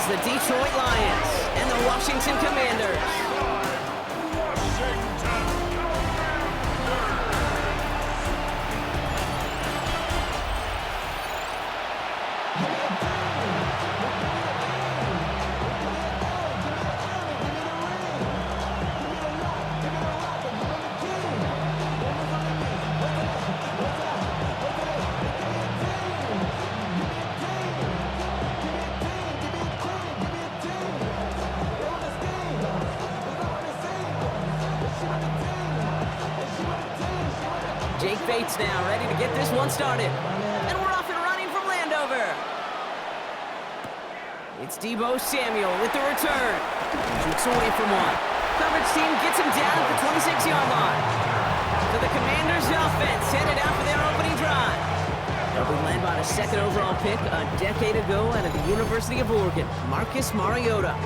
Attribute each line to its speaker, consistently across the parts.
Speaker 1: is the Detroit Lions and the Washington Commanders. Jake Bates now ready to get this one started. And we're off and running from Landover. It's Deebo Samuel with the return. Shoots away from one. Coverage team gets him down at the 26-yard line. So the Commanders' offense headed out for their opening drive. They'll be led by the second overall pick a decade ago out of the University of Oregon, Marcus Mariota.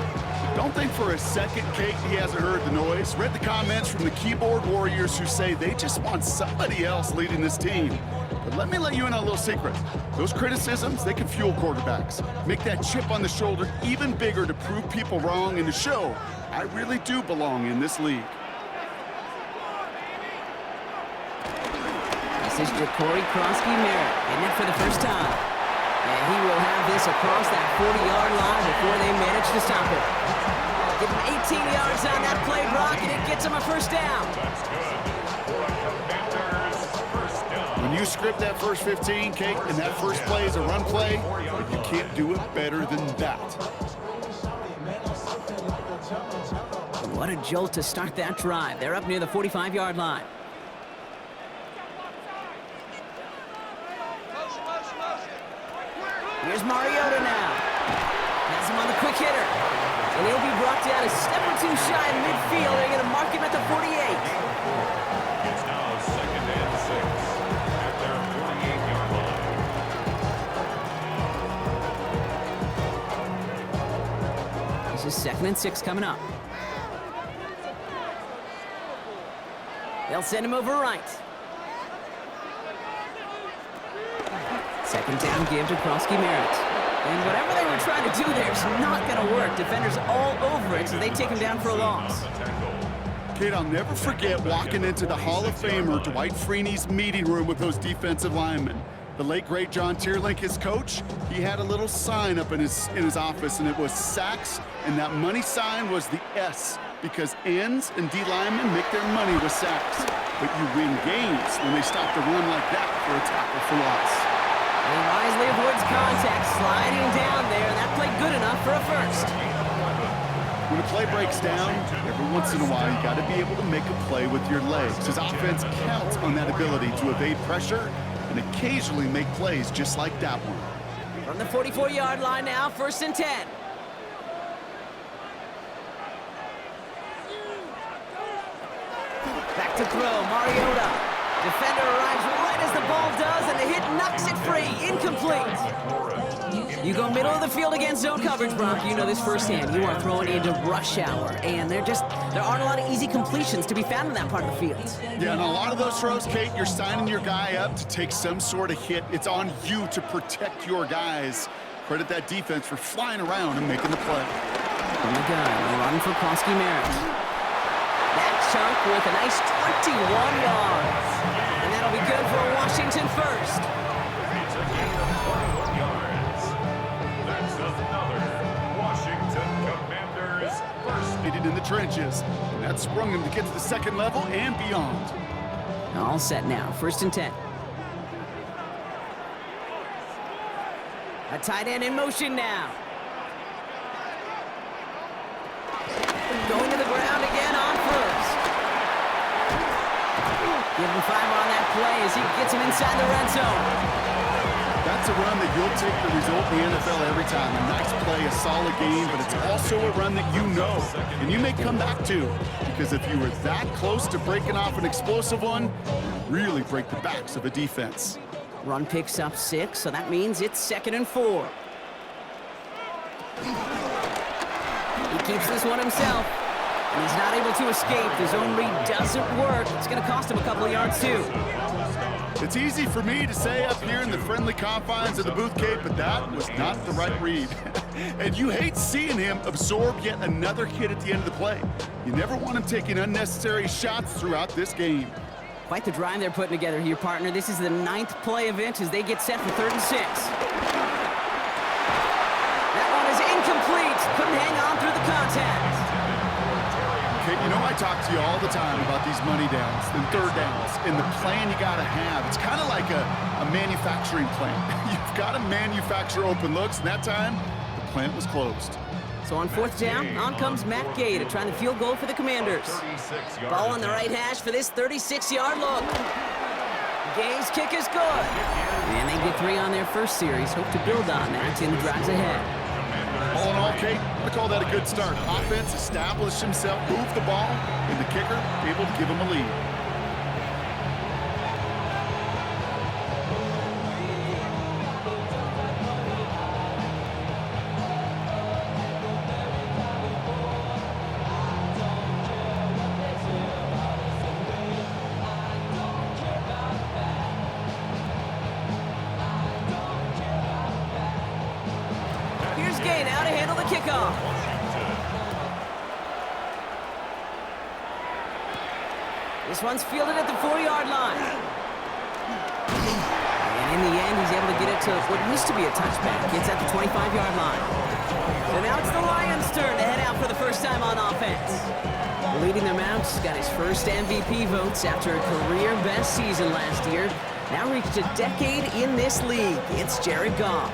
Speaker 2: Don't think for a second, Kate, he hasn't heard the noise. Read the comments from the keyboard warriors who say they just want somebody else leading this team. But let me let you in on a little secret. Those criticisms, they can fuel quarterbacks. Make that chip on the shoulder even bigger to prove people wrong and to show I really do belong in this league.
Speaker 1: This is Jacory Krosky-Merritt hitting it for the first time. And he will have this across that 40-yard line before they manage to stop it. Give him 18 yards on that play, Brock, and it gets him a first down.
Speaker 2: When you script that first 15, Kate, and that first play is a run play, you can't do it better than that.
Speaker 1: What a jolt to start that drive. They're up near the 45-yard line. Here's Mariota now. Has him on the quick hitter. And he'll be brought down a step or two shy in midfield. They're going to mark him at the 48.
Speaker 3: It's now 2nd and 6 at their 48-yard line.
Speaker 1: This is 2nd and 6 coming up. They'll send him over right. Second down give to Krosky-Merritt. And whatever they were trying to do there is not going to work. Defenders all over it, so they take him down for a loss.
Speaker 2: Kate, I'll never forget walking into the Hall of Famer Dwight Freeney's meeting room with those defensive linemen. The late, great John Teerlink, his coach, he had a little sign up in his office, and it was sacks, and that money sign was the S, because ends and D linemen make their money with sacks. But you win games when they stop the run like that for a tackle for loss.
Speaker 1: He wisely avoids contact, sliding down there. That played good enough for a first.
Speaker 2: When a play breaks down, every once in a while, you got to be able to make a play with your legs. His offense counts on that ability to evade pressure and occasionally make plays just like that one.
Speaker 1: From the 44-yard line now, 1st and 10. Back to throw, Mariota. Defender arrives right as the ball does, and the hit knocks it free. Incomplete. You go middle of the field against zone coverage, Brock. You know this firsthand. You are throwing into rush hour, and there aren't a lot of easy completions to be found in that part of the field.
Speaker 2: Yeah, and a lot of those throws, Kate, you're signing your guy up to take some sort of hit. It's on you to protect your guys. Credit that defense for flying around and making the play.
Speaker 1: From the gun, run for Krosky-Merritt. That chunk with a nice 21 yards. And that'll be good for a Washington first.
Speaker 3: It's a gain of 21 yards. That's another Washington Commanders first.
Speaker 2: In the trenches, and that sprung him to get to the second level and beyond.
Speaker 1: All set now, 1st and 10. A tight end in motion now. Going to the ground again on first. Give him 5 on that play as he gets him inside the red zone.
Speaker 2: That's a run that you'll take the result in the NFL every time. A nice play, a solid game, but it's also a run that you know, and you may come back to, because if you were that close to breaking off an explosive one, you really break the backs of a defense.
Speaker 1: Run picks up 6, so that means it's 2nd and 4. He keeps this one himself, and he's not able to escape. The zone read doesn't work. It's going to cost him a couple of yards, too.
Speaker 2: It's easy for me to say up here in the friendly confines of the booth, Kate, but that was not the right read. And you hate seeing him absorb yet another hit at the end of the play. You never want him taking unnecessary shots throughout this game.
Speaker 1: Quite the drive they're putting together here, partner. This is the 9th play event as they get set for 3rd and 6. That one is incomplete. Couldn't hang on through the contact.
Speaker 2: Okay, you know I talk to you all the time about these money downs and 3rd downs and the plan you got to have. It's kind of like a manufacturing plant. You've got to manufacture open looks, and that time, the plant was closed.
Speaker 1: So on 4th down, on comes Matt Gay to try the field goal for the Commanders. Ball on the right hash for this 36-yard look. Gay's kick is good. And they get 3 on their first series. Hope to build on that in the drives ahead.
Speaker 2: All in all, Kate, I call that a good start. Offense established himself, moved the ball, and the kicker able to give him a lead.
Speaker 1: Here's Gay now to handle the kickoff. This one's fielded at the 4-yard line. And in the end, he's able to get it to what used to be a touchback. It's at the 25-yard line. So now it's the Lions' turn to head out for the first time on offense. Leading them out, got his first MVP votes after a career-best season last year. Now reached a decade in this league. It's Jared Goff.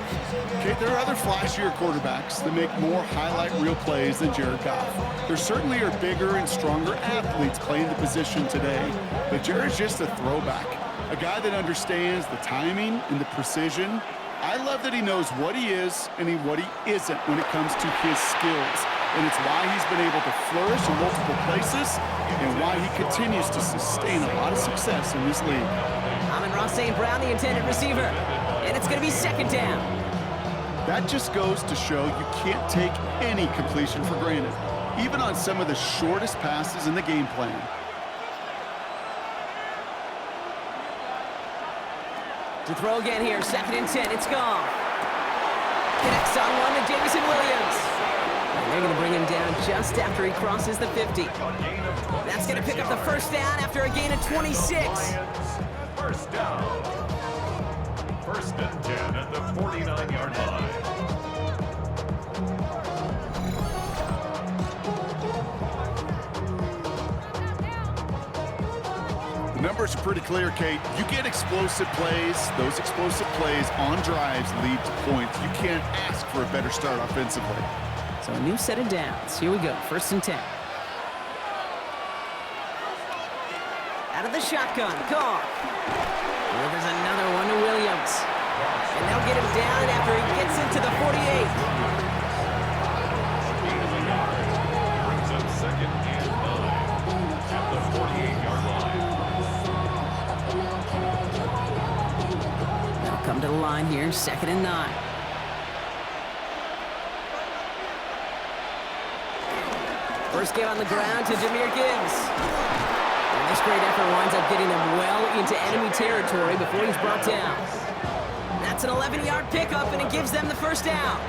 Speaker 2: Okay, there are other flashier quarterbacks that make more highlight reel plays than Jared Goff. There certainly are bigger and stronger athletes playing the position today, but Jared's just a throwback, a guy that understands the timing and the precision. I love that he knows what he is and what he isn't when it comes to his skills, and it's why he's been able to flourish in multiple places and why he continues to sustain a lot of success in this league.
Speaker 1: Amon-Ra St. Brown, the intended receiver, and it's going to be 2nd down.
Speaker 2: That just goes to show you can't take any completion for granted, even on some of the shortest passes in the game plan.
Speaker 1: To throw again here, 2nd and 10, it's Goff. Connects on one to Jameson Williams. And they're going to bring him down just after he crosses the 50. That's going to pick up the 1st down after a gain of 26.
Speaker 3: First down. 1st and 10 at the 49-yard line.
Speaker 2: The numbers are pretty clear, Kate. You get explosive plays. Those explosive plays on drives lead to points. You can't ask for a better start offensively.
Speaker 1: So a new set of downs. Here we go, 1st and 10. Out of the shotgun, Goff. Well, there's another one to Williams. And they'll get him down after he gets into the 48.
Speaker 3: Brings up 2nd and 9 at the 48-yard line.
Speaker 1: They'll come to the line here, 2nd and 9. First game on the ground to Jahmyr Gibbs. And this great effort winds up getting him well into enemy territory before he's brought down. That's an 11-yard pickup, and it gives them the 1st down.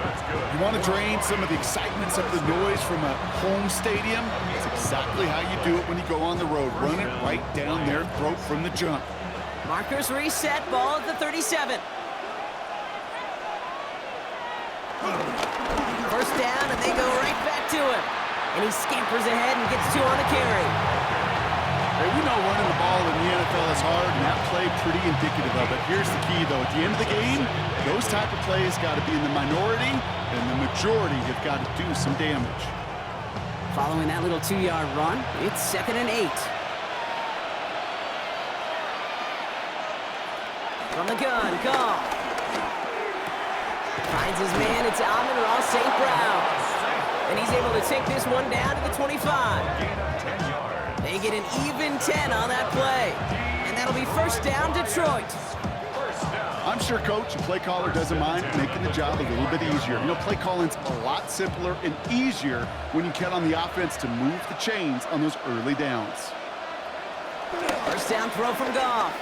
Speaker 2: You want to drain some of the excitement, some of the noise from a home stadium? It's exactly how you do it when you go on the road. Run it right down their throat from the jump.
Speaker 1: Markers reset, ball at the 37. 1st down, and they go right back to him. And he scampers ahead and gets 2 on the carry.
Speaker 2: Hey, we know running the ball in the NFL is hard, and that play pretty indicative of it. Here's the key, though. At the end of the game, those type of plays got to be in the minority, and the majority have got to do some damage.
Speaker 1: Following that little 2-yard run, it's 2nd and 8. From the gun, Goff. Finds his man, it's Amon-Ra St. Brown. And he's able to take this one down to the 25. They get an even 10 on that play. And that'll be 1st down, Detroit.
Speaker 2: I'm sure coach and play caller doesn't mind making the job a little bit easier. You know, play calling's a lot simpler and easier when you count on the offense to move the chains on those early downs.
Speaker 1: 1st down throw from Goff.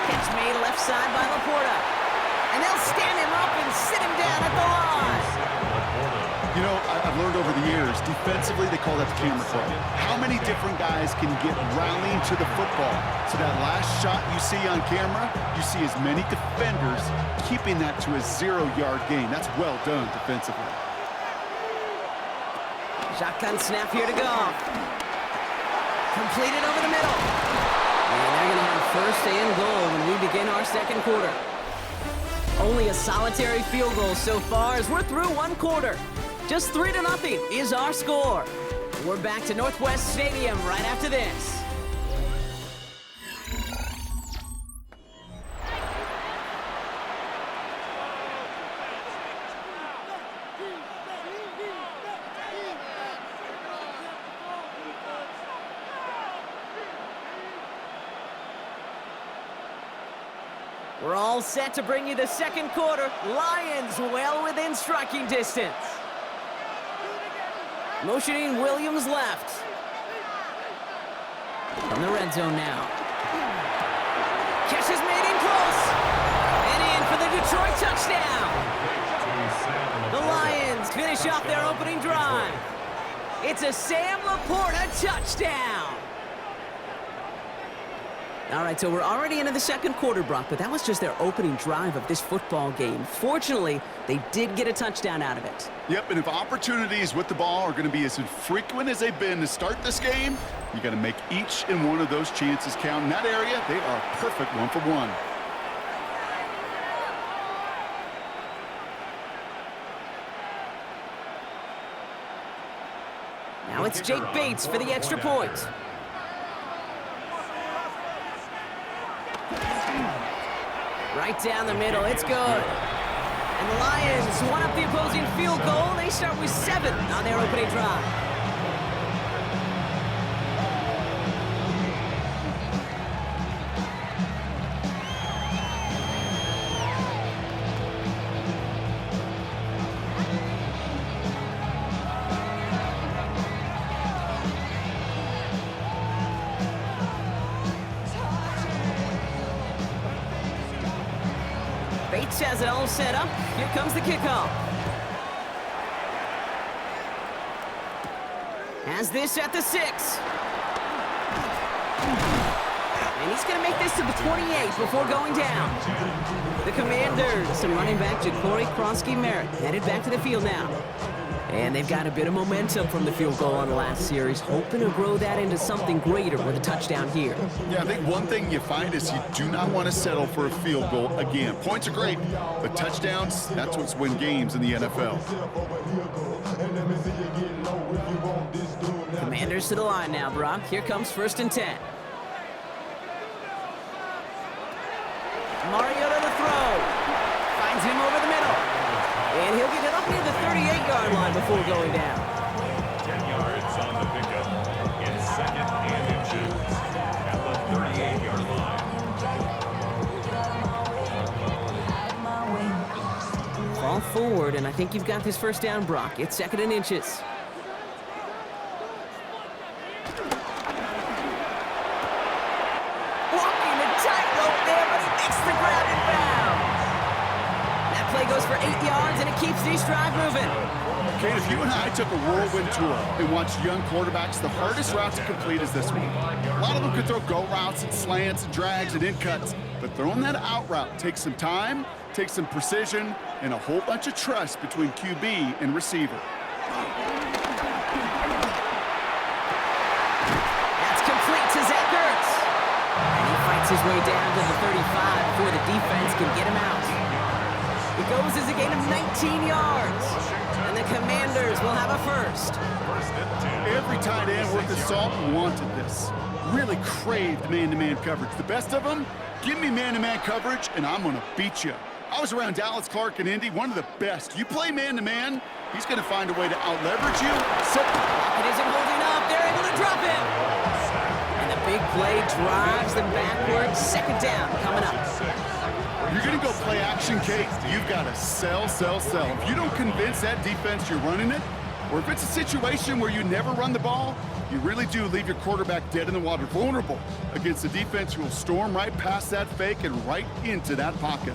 Speaker 1: Catch made left side by Laporta. And they'll stand him up and sit him down at the line.
Speaker 2: You know, I've learned over the years, defensively, they call that the camera throw. How many different guys can get rallying to the football? So that last shot you see on camera, you see as many defenders keeping that to a 0-yard gain. That's well done defensively.
Speaker 1: Shotgun snap here to go. Completed over the middle. And they're going to have first and goal when we begin our second quarter. Only a solitary field goal so far as we're through one quarter. Just 3-0 is our score. We're back to Northwest Stadium right after this. We're all set to bring you the second quarter. Lions well within striking distance. Motioning Williams left. From the red zone now. Catch is made in close. And in for the Detroit touchdown. The Lions finish off their opening drive. It's a Sam Laporta touchdown. All right, so we're already into the second quarter, Brock, but that was just their opening drive of this football game. Fortunately, they did get a touchdown out of it.
Speaker 2: Yep, and if opportunities with the ball are going to be as infrequent as they've been to start this game, you got to make each and one of those chances count. In that area, they are perfect 1-for-1.
Speaker 1: Now it's Jake Bates for the extra point. Right down the middle, it's good. And the Lions one up the opposing field goal. They start with 7 on their opening drive. Bates has it all set up. Here comes the kickoff. Has this at the 6. And he's going to make this to the 28 before going down. The Commanders and running back Ja'Cory Krosky-Merritt headed back to the field now. And they've got a bit of momentum from the field goal on the last series, hoping to grow that into something greater with a touchdown here.
Speaker 2: Yeah, I think one thing you find is you do not want to settle for a field goal again. Points are great, but touchdowns, that's what's win games in the NFL.
Speaker 1: Commanders to the line now, Brock. Here comes 1st and 10. Mariota to throw. Finds him over the middle. And he'll get it up near the 38-yard line before going down.
Speaker 3: 10 yards on the pickup in 2nd and inches at the 38-yard line.
Speaker 1: Fall forward, and I think you've got this first down, Brock. It's 2nd and inches. Walking the tightrope there, but he makes the grab and bounds. That play goes for 8 yards, and it keeps this drive moving.
Speaker 2: Kate, if you and I took a whirlwind tour and watched young quarterbacks, the hardest route to complete is this one. A lot of them could throw go routes and slants and drags and in cuts, but throwing that out route takes some time, takes some precision, and a whole bunch of trust between QB and receiver.
Speaker 1: That's complete to Zach Ertz. And he fights his way down to the 35 before the defense can get him out. It goes as a gain of 19 yards. And the Commanders will have a first.
Speaker 2: Every tight end worth his salt wanted this. Really craved man-to-man coverage. The best of them, give me man-to-man coverage, and I'm going to beat you. I was around Dallas Clark and Indy, one of the best. You play man-to-man, he's going to find a way to out-leverage you.
Speaker 1: It isn't holding up. They're able to drop him. And the big play drives them backwards. 2nd down coming up.
Speaker 2: You're going to go play action, Kate. You've got to sell, sell, sell. If you don't convince that defense you're running it, or if it's a situation where you never run the ball, you really do leave your quarterback dead in the water, vulnerable against a defense who will storm right past that fake and right into that pocket.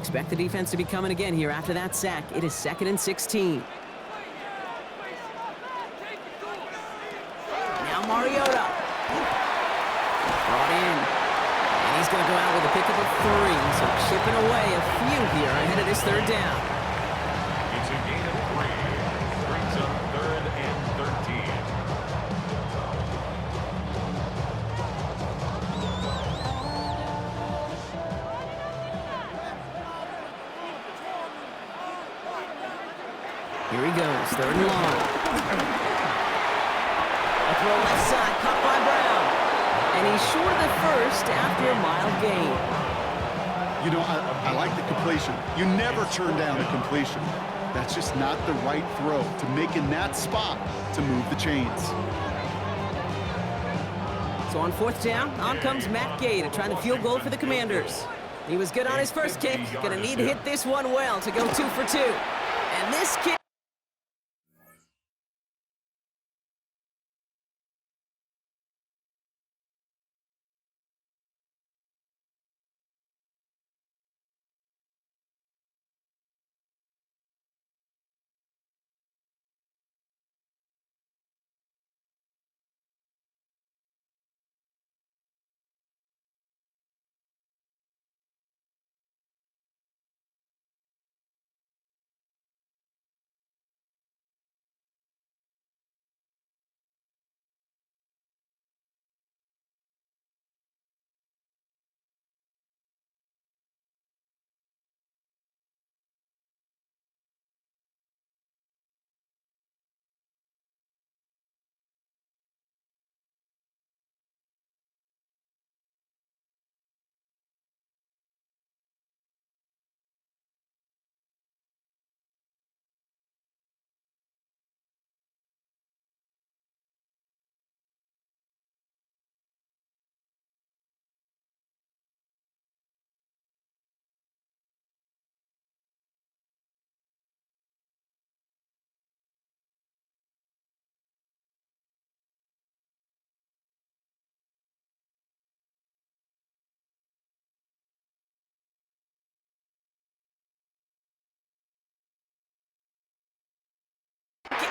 Speaker 1: Expect the defense to be coming again here after that sack. It is 2nd and 16. Now Mariota. Brought in. And he's going to go out with a pickup of 3. So chipping away a few here ahead of this 3rd down.
Speaker 3: It's a gain of 3. Brings up 3rd and 13.
Speaker 1: Here he goes, 3rd and long. A throw left side, caught by Brown. And he's short of the first after a mild gain.
Speaker 2: You know, I like the completion. You never turn down a completion. That's just not the right throw to make in that spot to move the chains.
Speaker 1: So on 4th down, on comes Matt Gay to try the field goal for the Commanders. He was good on his first kick. Gonna need to hit this one well to go 2 for 2. And this kick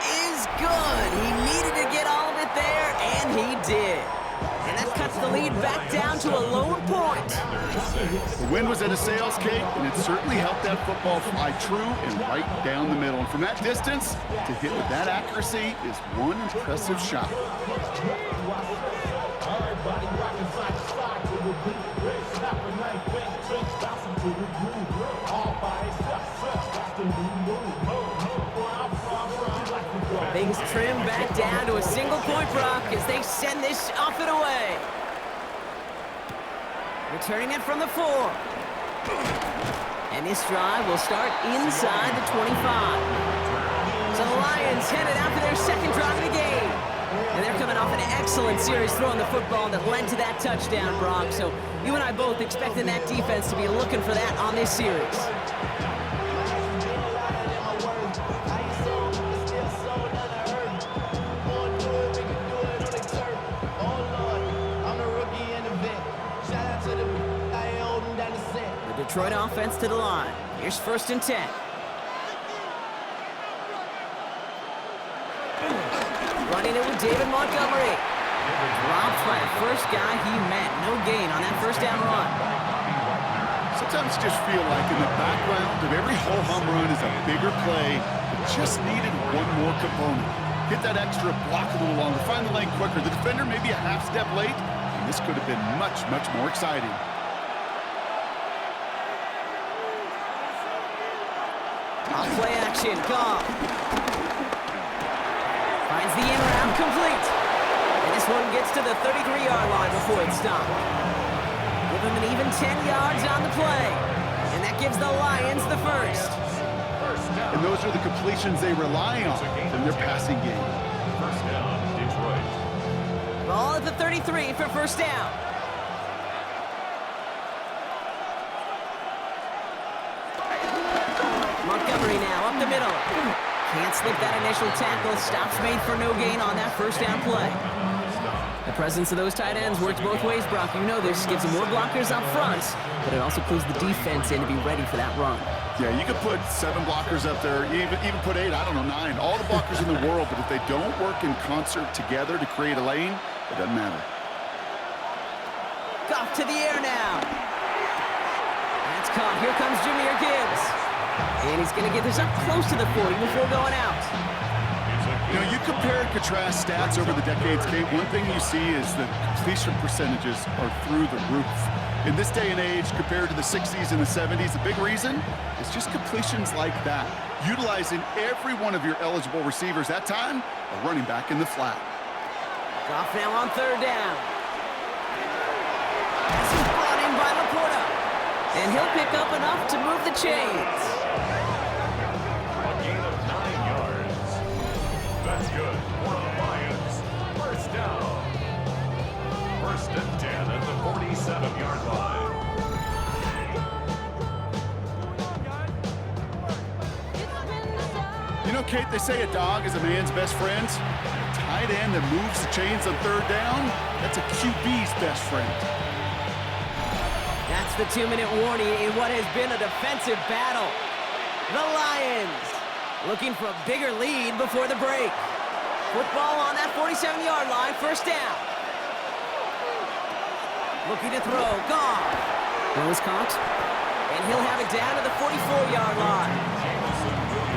Speaker 1: is good. He needed to get all of it there, and he did. And that cuts the lead back down to a lone point.
Speaker 2: The wind was at a sales cake, and it certainly helped that football fly true and right down the middle. And from that distance, to hit with that accuracy is one impressive shot.
Speaker 1: Things trim back down to a single-point Brock as they send this off and away. Returning it from the 4. And this drive will start inside the 25. So the Lions headed out for their 2nd drive of the game. And they're coming off an excellent series throwing the football that led to that touchdown, Brock. So you and I both expecting that defense to be looking for that on this series. Detroit offense to the line. Here's 1st and 10. Running it with David Montgomery. Dropped by the first guy he met. No gain on that 1st down run.
Speaker 2: Sometimes just feel like in the background of every ho-hum run is a bigger play that just needed one more component. Hit that extra block a little longer. Find the lane quicker. The defender maybe a half step late, and this could have been much, much more exciting.
Speaker 1: On play action, Goff. Finds the in route complete. And this one gets to the 33-yard line before it's stopped. Give them an even 10 yards on the play. And that gives the Lions the 1st.
Speaker 2: And those are the completions they rely on from their passing game.
Speaker 3: 1st down, Detroit.
Speaker 1: Ball at the 33 for 1st down. Montgomery now up the middle. Can't slip that initial tackle. Stops made for no gain on that 1st down play. The presence of those tight ends works both ways, Brock. You know this. Gives them more blockers up front, but it also clues the defense in to be ready for that run.
Speaker 2: Yeah, you could put 7 blockers up there, even put 8, I don't know, 9. All the blockers in the world, but if they don't work in concert together to create a lane, it doesn't matter.
Speaker 1: Goff to the air now. That's caught. Here comes Jahmyr Gibbs. And he's going to get this up close to the 40 before going out.
Speaker 2: You know, you compare and contrast stats over the decades, Kate. One thing you see is the completion percentages are through the roof. In this day and age, compared to the 60s and the 70s, the big reason is just completions like that. Utilizing every one of your eligible receivers. That time, a running back in the flat.
Speaker 1: Goff now on 3rd down. This is brought in by Laporta. And he'll pick up enough to move the chains.
Speaker 3: A gain of 9 yards. That's good for the Lions. First down. 1st and 10 at the 47-yard line.
Speaker 2: You know, Kate, they say a dog is a man's best friend. A tight end that moves the chains on 3rd down, that's a QB's best friend.
Speaker 1: That's the 2-minute warning in what has been a defensive battle. The Lions looking for a bigger lead before the break. Football on that 47-yard line, 1st down. Looking to throw, Goff. Throw is caught, and he'll have it down to the 44-yard line.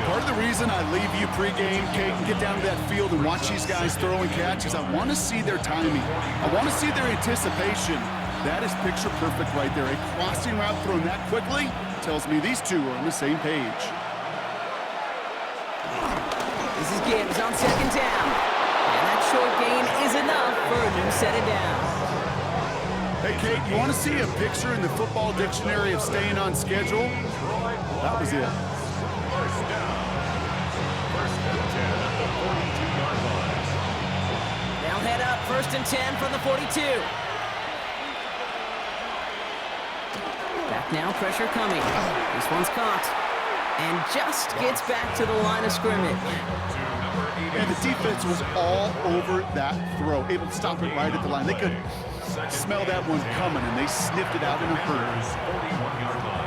Speaker 2: Part of the reason I leave you pregame, Kate, and get down to that field and watch these guys throw and catch is I want to see their timing. I want to see their anticipation. That is picture perfect right there. A crossing route thrown that quickly tells me these two are on the same page.
Speaker 1: This is Gibbs on 2nd down. And that short gain is enough for a new set of downs.
Speaker 2: Hey, Kate, you want to see a picture in the football dictionary of staying on schedule? That was it.
Speaker 3: First down. 1st and 10 at the 42-yard line.
Speaker 1: They'll head up 1st and 10 from the 42. Back now, pressure coming. This one's caught. And just gets back to the line of scrimmage.
Speaker 2: And the defense was all over that throw, able to stop it right at the line. They could smell that one coming, and they sniffed it out in a hurry.
Speaker 3: 41-yard line.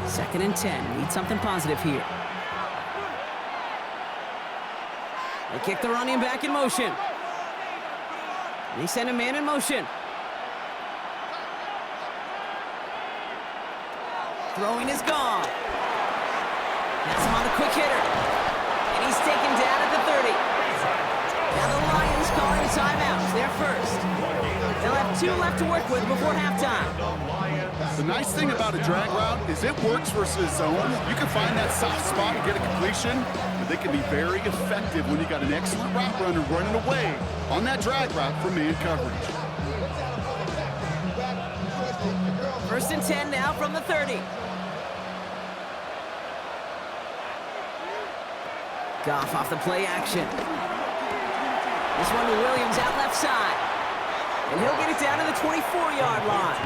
Speaker 1: 2nd and 10. Need something positive here. They kick the running back in motion. They send a man in motion. Throwing is gone. That's him on the quick hitter. And he's taken down at the 30. Now the Lions calling a timeout. They're first. They'll have 2 left to work with before halftime.
Speaker 2: The nice thing about a drag route is it works versus zone. You can find that soft spot and get a completion, but they can be very effective when you got an excellent route runner running away on that drag route for man coverage.
Speaker 1: 1st and 10 now from the 30. Goff off the play action. This one to Williams out left side. And he'll get it down to the 24-yard line.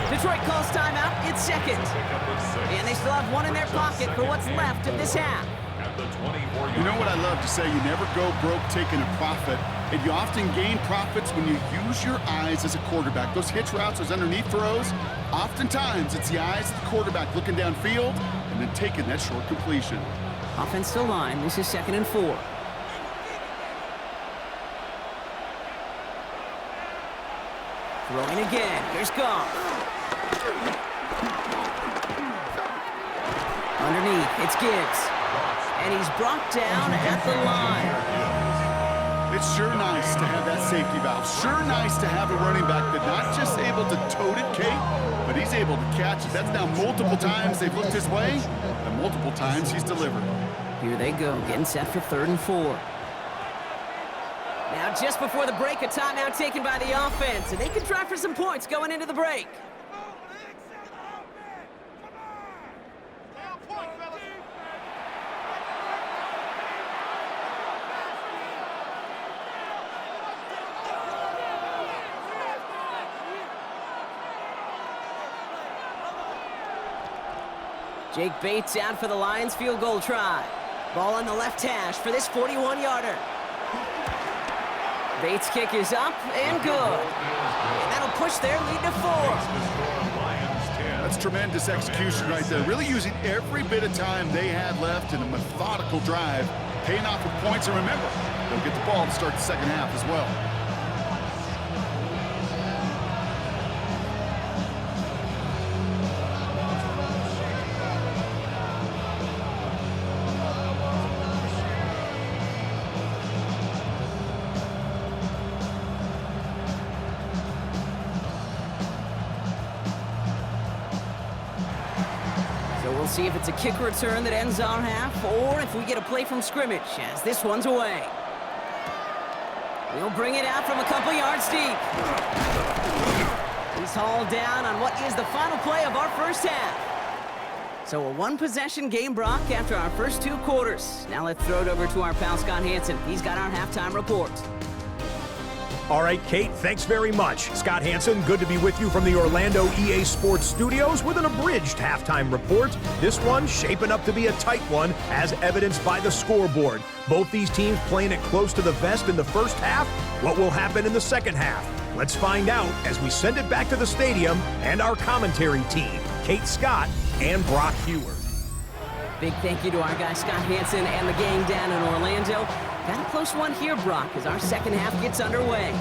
Speaker 1: Detroit calls timeout. It's 2nd. And they still have 1 in their pocket for what's left of this half.
Speaker 2: You know what I love to say? You never go broke taking a profit. And you often gain profits when you use your eyes as a quarterback. Those hitch routes, those underneath throws, oftentimes it's the eyes of the quarterback looking downfield and then taking that short completion.
Speaker 1: Offensive line. This is 2nd and 4. Throwing again. Here's Goff. Underneath, it's Gibbs. And he's brought down at the line.
Speaker 2: It's sure nice to have that safety valve. Sure nice to have a running back that not just able to tote it, Kate, but he's able to catch it. That's now multiple times they've looked his way, and multiple times he's delivered.
Speaker 1: Here they go, getting set for 3rd and 4. Now, just before the break, a timeout taken by the offense, and they can try for some points going into the break. Jake Bates out for the Lions field goal try. Ball on the left hash for this 41-yarder. Bates' kick is up and good. And that'll push their lead to 4.
Speaker 2: That's tremendous execution right there. Really using every bit of time they had left in a methodical drive, paying off with points. And remember, they'll get the ball to start the second half as well.
Speaker 1: We'll see if it's a kick return that ends our half, or if we get a play from scrimmage, as this one's away. We'll bring it out from a couple yards deep. He's hauled down on what is the final play of our first half. So a one-possession game, Brock, after our first 2 quarters. Now let's throw it over to our pal Scott Hanson. He's got our halftime report.
Speaker 4: All right, Kate, thanks very much. Scott Hanson, good to be with you from the Orlando EA Sports Studios with an abridged halftime report. This one shaping up to be a tight one, as evidenced by the scoreboard. Both these teams playing it close to the vest in the first half. What will happen in the second half? Let's find out as we send it back to the stadium and our commentary team, Kate Scott and Brock Huard.
Speaker 1: Big thank you to our guy Scott Hanson and the gang down in Orlando. Got a close one here, Brock, as our second half gets underway.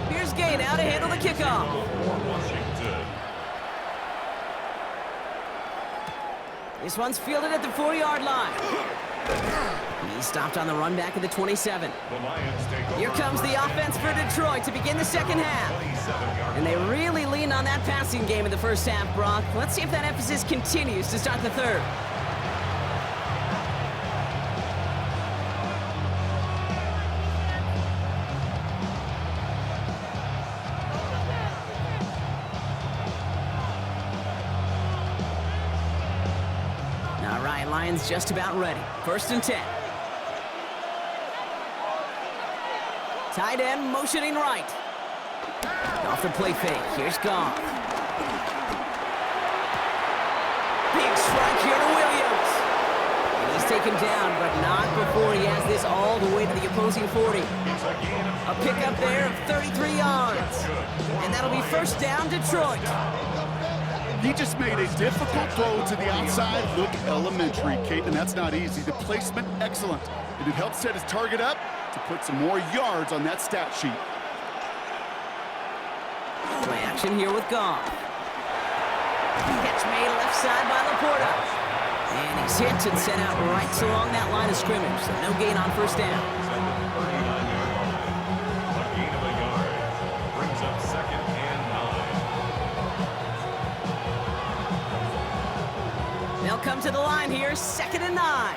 Speaker 1: Here's Gay now to handle the kickoff. This one's fielded at the 4-yard line. He stopped on the run back at the 27. Here comes the offense for Detroit to begin the second half. And they really leaned on that passing game in the first half, Brock. Let's see if that emphasis continues to start the third. All right, Lions just about ready. 1st and 10. Tight end motioning right. Off the play fake. Here's Goff. Big strike here to Williams. And he's taken down, but not before he has this all the way to the opposing 40. A pickup there of 33 yards. And that'll be first down, Detroit.
Speaker 2: He just made a difficult throw to the outside. Look elementary, Kate, and that's not easy. The placement, excellent. And it helped set his target up to put some more yards on that stat sheet.
Speaker 1: Play action here with Goff. Catch made left side by Laporta. And he's hit and sent out right along that line of scrimmage, so no gain on first down.
Speaker 3: A gain of a yard brings up 2nd and 9.
Speaker 1: They'll come to the line here, 2nd and 9.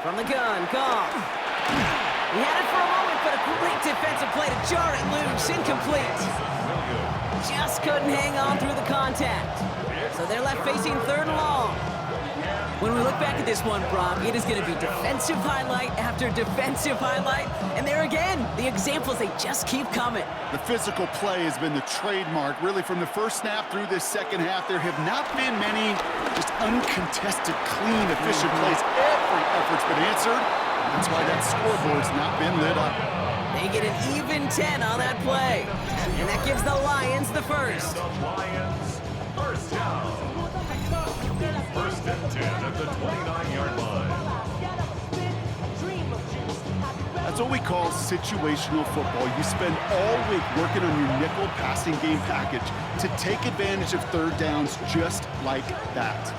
Speaker 1: From the gun, Goff. He had it for a moment, but a great defensive play to jar it loose. Incomplete. Just couldn't hang on through the contact. So they're left facing 3rd and long. When we look back at this one, Brock, it is going to be defensive highlight after defensive highlight. And there again, the examples, they just keep coming.
Speaker 2: The physical play has been the trademark. Really, from the first snap through this second half, there have not been many just uncontested, clean, efficient plays. Every effort's been answered. That's why that scoreboard's not been lit up.
Speaker 1: They get an even 10 on that play. And that gives the Lions the first.
Speaker 3: The Lions, first down. 1st and 10 at the 29-yard line.
Speaker 2: That's what we call situational football. You spend all week working on your nickel passing game package to take advantage of 3rd downs just like that.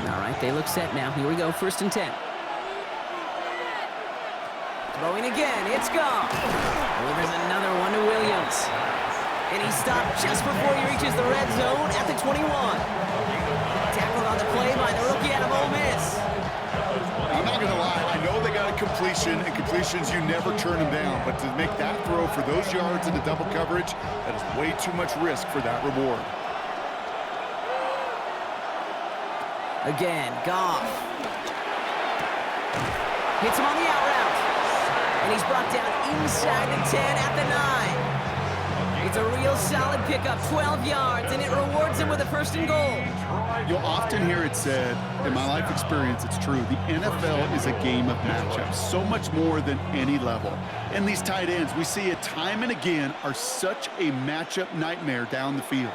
Speaker 1: All right, they look set now. Here we go, 1st and 10. Throwing again, it's Goff. Oh, there's another one to Williams. And he stopped just before he reaches the red zone at the 21. Tackled on the play by the rookie out of Ole Miss.
Speaker 2: I'm not going to lie, I know they got a completion, and completions, you never turn them down. But to make that throw for those yards in the double coverage, that is way too much risk for that reward.
Speaker 1: Again, Goff. Hits him on the out route. And he's brought down inside the 10 at the 9. It's a real solid pickup, 12 yards, and it rewards him with a first and goal.
Speaker 2: You'll often hear it said, in my life experience, it's true, the NFL is a game of matchups, so much more than any level. And these tight ends, we see it time and again, are such a matchup nightmare down the field.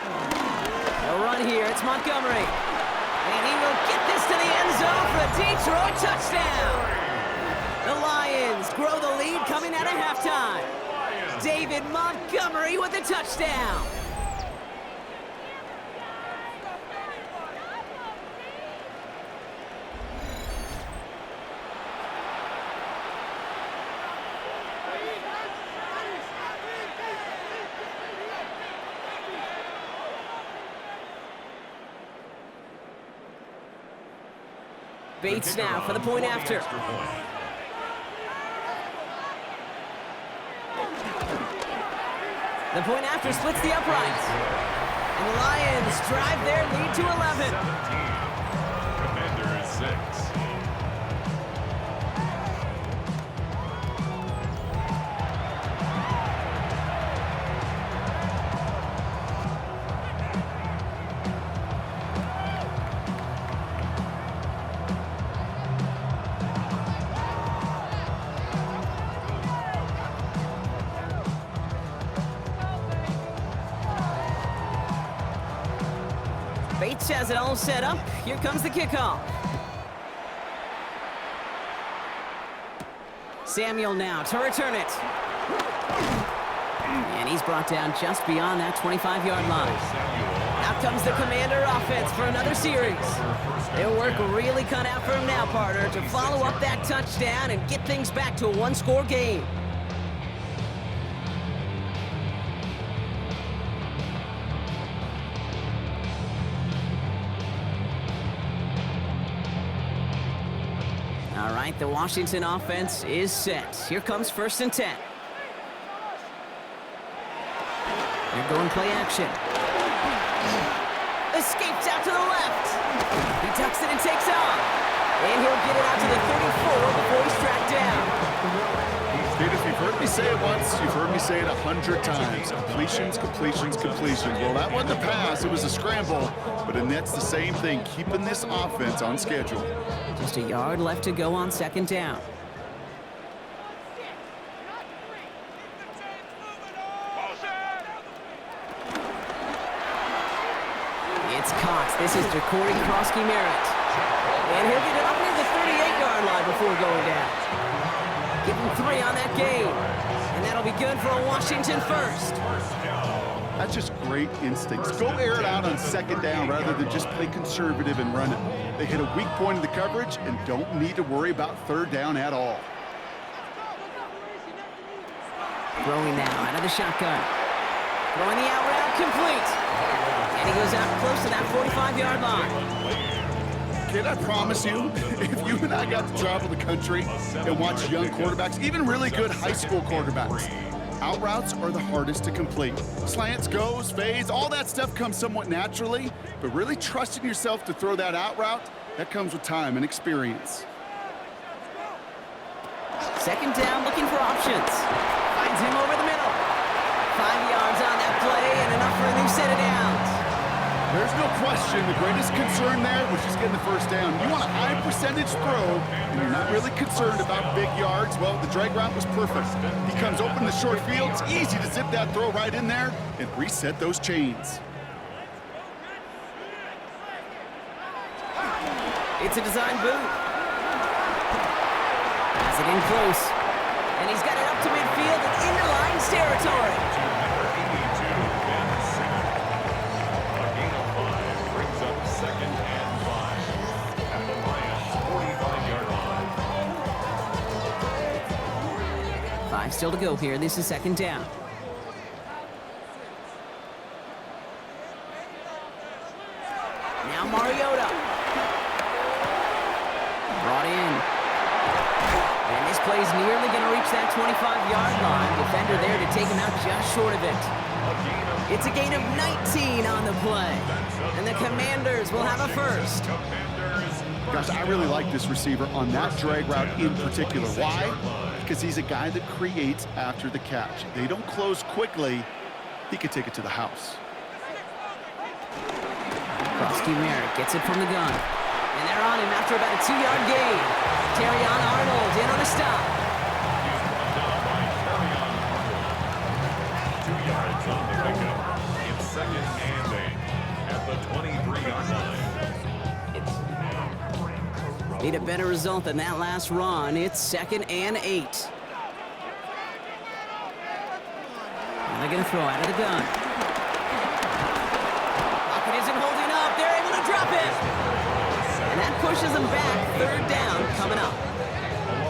Speaker 1: A run here, it's Montgomery. And he will get this to the end zone for a Detroit touchdown. The Lions grow the lead coming out of halftime. David Montgomery with a touchdown. Bates now for the point after. The point after splits the uprights. And the Lions drive their lead to 11.
Speaker 3: 17. Commanders 6.
Speaker 1: Bates has it all set up. Here comes the kickoff. Samuel now to return it. And he's brought down just beyond that 25-yard line. Out comes the Commander offense for another series. Their work really cut out for him now, partner, to follow up that touchdown and get things back to a one-score game. All right, the Washington offense is set. Here comes 1st and 10. They're going play action. Escapes out to the left. He tucks it and takes off. And he'll get it out to the 34 before he's tracked down.
Speaker 2: Dude, if you've heard me say it once, you've heard me say it 100 times. Completions, completions, completions. Well, that wasn't a pass, it was a scramble. But that's the same thing, keeping this offense on schedule.
Speaker 1: Just a yard left to go on 2nd down. It's Cox. This is Jacory Krosky-Merritt. And he'll get it up near the 38-yard line before going down. Give him 3 on that game. And that'll be good for a Washington first.
Speaker 2: That's just great instincts. Go air it out on 2nd down rather than just play conservative and run it. They hit a weak point in the coverage and don't need to worry about 3rd down at all.
Speaker 1: Throwing now out of the shotgun. Throwing the out route complete. And he goes out close to that 45-yard line.
Speaker 2: Kid, I promise you, if you and I got to travel the country and watch young quarterbacks, even really good high school quarterbacks, out routes are the hardest to complete. Slants, goes, fades, all that stuff comes somewhat naturally, but really trusting yourself to throw that out route, that comes with time and experience.
Speaker 1: 2nd down, looking for options. Finds him over the middle. 5 yards on that play and enough for a new set of downs.
Speaker 2: There's no question the greatest concern there was just getting the 1st down. You want a high percentage throw, and you're not really concerned about big yards. Well, the drag route was perfect. He comes open in the short field. It's easy to zip that throw right in there and reset those chains.
Speaker 1: It's a design boot. Has it in close. And he's got it up to midfield and into Lions territory. Still to go here. This is 2nd down. Now Mariota. Brought in. And this play's nearly going to reach that 25-yard line. Defender there to take him out just short of it. It's a gain of 19 on the play. And the Commanders will have a first.
Speaker 3: Commanders
Speaker 2: Gosh, I really like this receiver on that drag route in particular. Why? Because he's a guy that creates after the catch. They don't close quickly. He could take it to the house.
Speaker 1: Krosky Merritt gets it from the gun. And they're on him after about a 2-yard gain. Terrion Arnold in on the stop.
Speaker 3: He's brought down by Terrion Arnold. 2 yards on the pickup. It's 2nd and 8 at the 23-yard line.
Speaker 1: Need a better result than that last run. It's 2nd and 8. And they're going to throw out of the gun. Lockett isn't holding up. They're able to drop it. And that pushes them back. 3rd down coming up.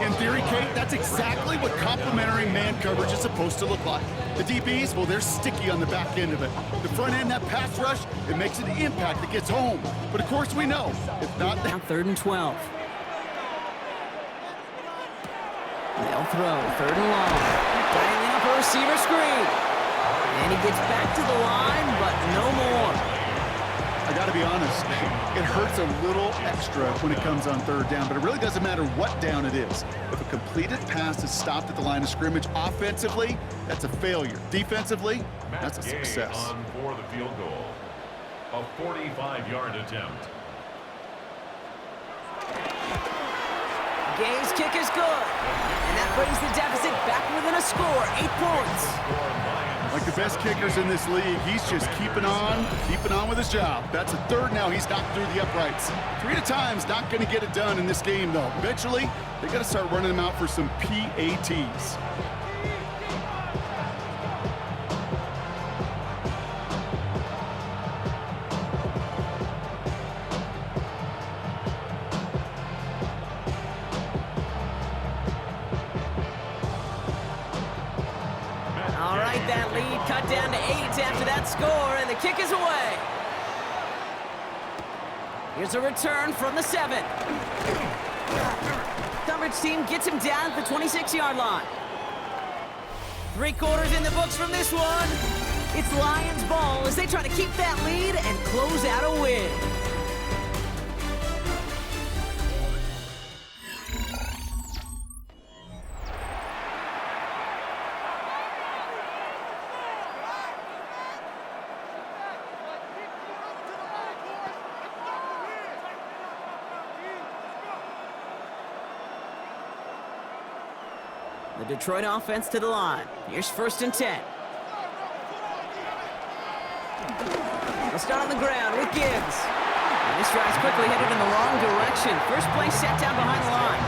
Speaker 2: In theory, Kate, that's exactly what complementary man coverage is supposed to look like. The DBs, well, they're sticky on the back end of it. The front end, that pass rush, it makes an impact that gets home. But of course we know, if not that.
Speaker 1: Now 3rd and 12. They'll throw. 3rd and long. Dialing up a receiver screen. And he gets back to the line, but no more.
Speaker 2: I got to be honest, it hurts a little extra when it comes on 3rd down, but it really doesn't matter what down it is. If a completed pass is stopped at the line of scrimmage, offensively, that's a failure. Defensively, that's a success.
Speaker 3: On for the field goal. A 45-yard attempt.
Speaker 1: Gay's kick is good. And that brings the deficit back within a score. 8 points.
Speaker 2: Like the best kickers in this league, he's just keeping on with his job. That's a 3rd now. He's knocked through the uprights. 3 at a time's not going to get it done in this game, though. Eventually, they got to start running them out for some PATs.
Speaker 1: That lead cut down to 8 after that score, and the kick is away. Here's a return from the 7. Coverage team gets him down at the 26-yard line. 3 quarters in the books from this one. It's Lions ball as they try to keep that lead and close out a win. The Detroit offense to the line. Here's 1st and 10. They'll start on the ground with Gibbs. And this drive's quickly headed in the wrong direction. First play set down behind the line.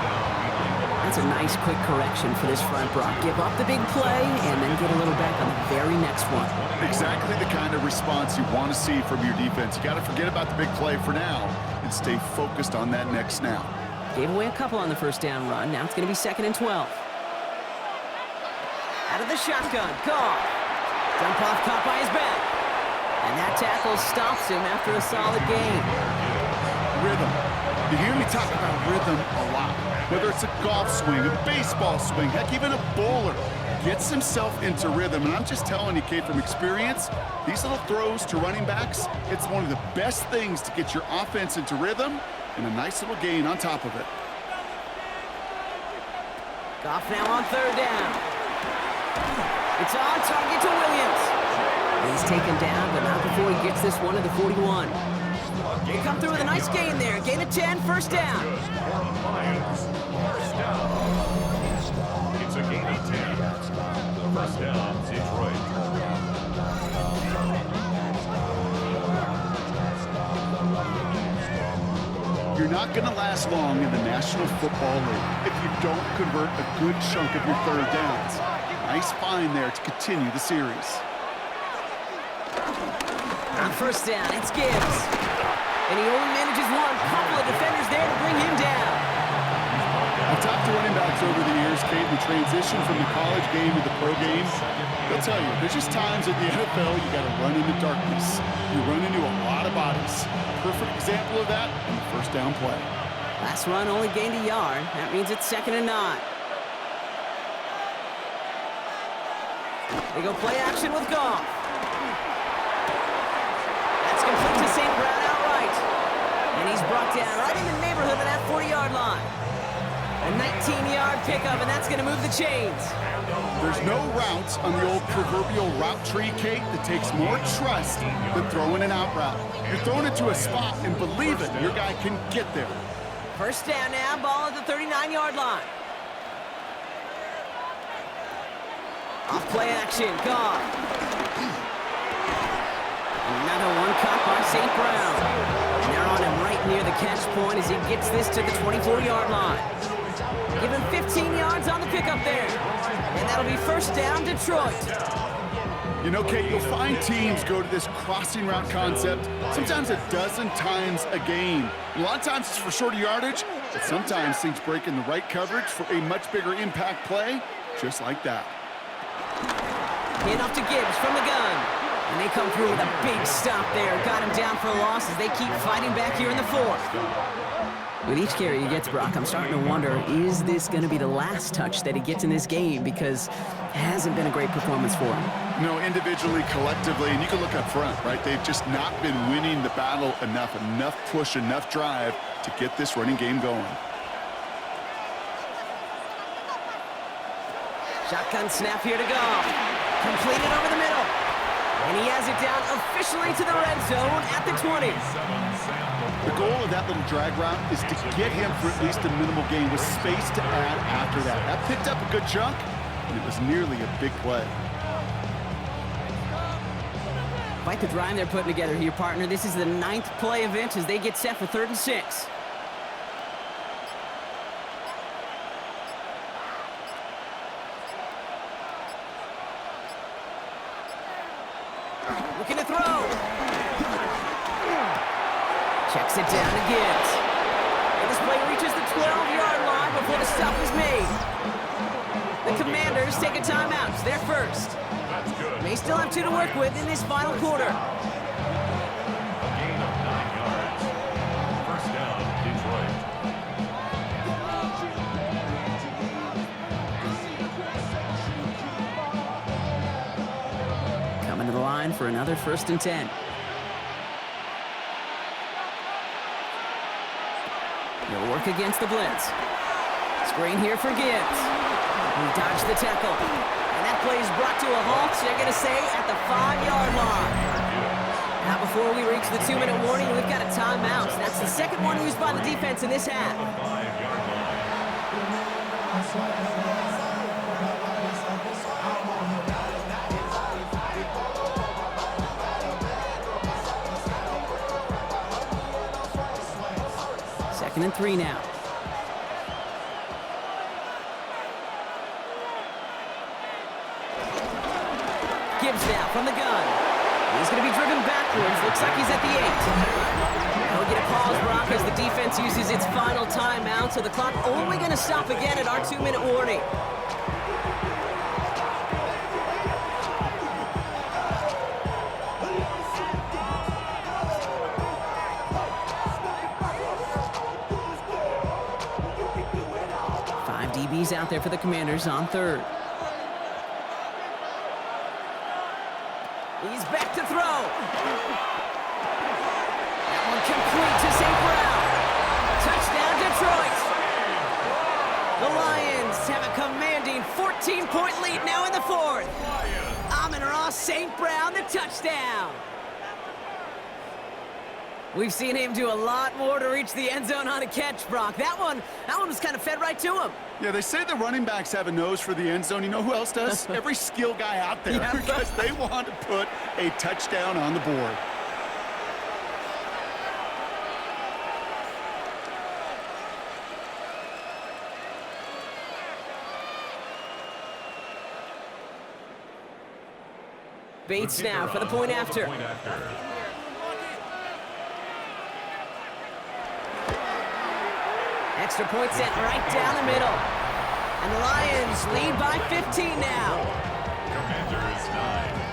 Speaker 1: That's a nice quick correction for this front, Brock. Give up the big play and then get a little back on the very next one.
Speaker 2: Exactly the kind of response you want to see from your defense. You got to forget about the big play for now and stay focused on that next snap.
Speaker 1: Gave away a couple on the 1st down run. Now it's going to be 2nd and 12. Out of the shotgun, Goff. Dump off caught by his back. And that tackle stops him after a solid gain.
Speaker 2: Rhythm. You hear me talk about rhythm a lot. Whether it's a golf swing, a baseball swing, heck, even a bowler gets himself into rhythm. And I'm just telling you, Kate, from experience, these little throws to running backs, it's one of the best things to get your offense into rhythm and a nice little gain on top of it.
Speaker 1: Goff now on 3rd down. It's on target to Williams. He's taken down, but not before he gets this one to the 41. They come through with a nice gain there. Gain of 10, 1st down.
Speaker 3: It's a gain of 10. 1st down, Detroit.
Speaker 2: You're not going to last long in the National Football League if you don't convert a good chunk of your 3rd downs. Nice find there to continue the series.
Speaker 1: On 1st down, it's Gibbs. And he only manages one. Couple of defenders there to bring him down.
Speaker 2: I've talked to running backs over the years, Kate, the transition from the college game to the pro game. They'll tell you, there's just times in the NFL you got to run into darkness. You run into a lot of bodies. Perfect example of that on the 1st down play.
Speaker 1: Last run only gained a yard. That means it's 2nd and 9. They go play action with Goff. That's complete to St. Brown outright. And he's brought down right in the neighborhood of that 40-yard line. A 19-yard pickup, and that's going to move the chains.
Speaker 2: There's no route on the old proverbial route tree, Kate, that takes more trust than throwing an out route. You're throwing it to a spot, and believe it, your guy can get there.
Speaker 1: First down now, ball at the 39-yard line. Off play action, Goff. Another one caught by St. Brown. And they're on him right near the catch point as he gets this to the 24-yard line. Give him 15 yards on the pickup there. And that'll be first down, Detroit.
Speaker 2: You know, Kate, you'll find teams go to this crossing route concept sometimes a dozen times a game. A lot of times it's for shorter yardage, but sometimes things break in the right coverage for a much bigger impact play, just like that.
Speaker 1: Hand off to Gibbs from the gun. And they come through with a big stop there. Got him down for a loss as they keep fighting back here in the fourth. With each carry he gets, Brock, I'm starting to wonder, is this going to be the last touch that he gets in this game? Because it hasn't been a great performance for him.
Speaker 2: You know, individually, collectively, and you can look up front, right? They've just not been winning the battle enough push, enough drive to get this running game going.
Speaker 1: Shotgun snap here to go. Completed over the middle. And he has it down officially to the red zone at the 20.
Speaker 2: The goal of that little drag route is to get him for at least a minimal gain with space to add after that. That picked up a good chunk, and it was nearly a big play.
Speaker 1: Quite the drive they're putting together here, partner. This is the 9th play of it as they get set for 3rd and 6. Looking to throw. Checks it down to Gibbs. And this play reaches the 12-yard line before the stop is made. The Commanders take a timeout. They're first.
Speaker 3: That's good.
Speaker 1: They still have 2 to work with in this final quarter.
Speaker 3: A gain of 9 yards. First down, Detroit.
Speaker 1: Coming to the line for another 1st and 10. He'll work against the blitz. Screen here for Gibbs. He dodged the tackle. And that play is brought to a halt, they're going to say, at the 5-yard line. Now before we reach the 2-minute warning, we've got a timeout. That's the second one used by the defense in this half.
Speaker 3: 5-yard
Speaker 1: Second and 3 now. Gibbs now from the gun. He's going to be driven backwards. Looks like he's at the 8. Now we get a pause, Brock, as the defense uses its final timeout, so the clock only going to stop again at our 2-minute warning. DBs out there for the Commanders on 3rd. He's back to throw. That one complete to St. Brown. Touchdown, Detroit. The Lions have a commanding 14-point lead now in the 4th. Amon-Ra St. Brown, the touchdown. We've seen him do a lot more to reach the end zone on a catch, Brock. That one was kind of fed right to him.
Speaker 2: Yeah, they say the running backs have a nose for the end zone. You know who else does? Every skill guy out there,
Speaker 1: Yeah.
Speaker 2: because they want to put a touchdown on the board.
Speaker 1: Bates now for the point after. Extra point set right down the middle. And the Lions lead by 15 now.
Speaker 3: Commanders 9.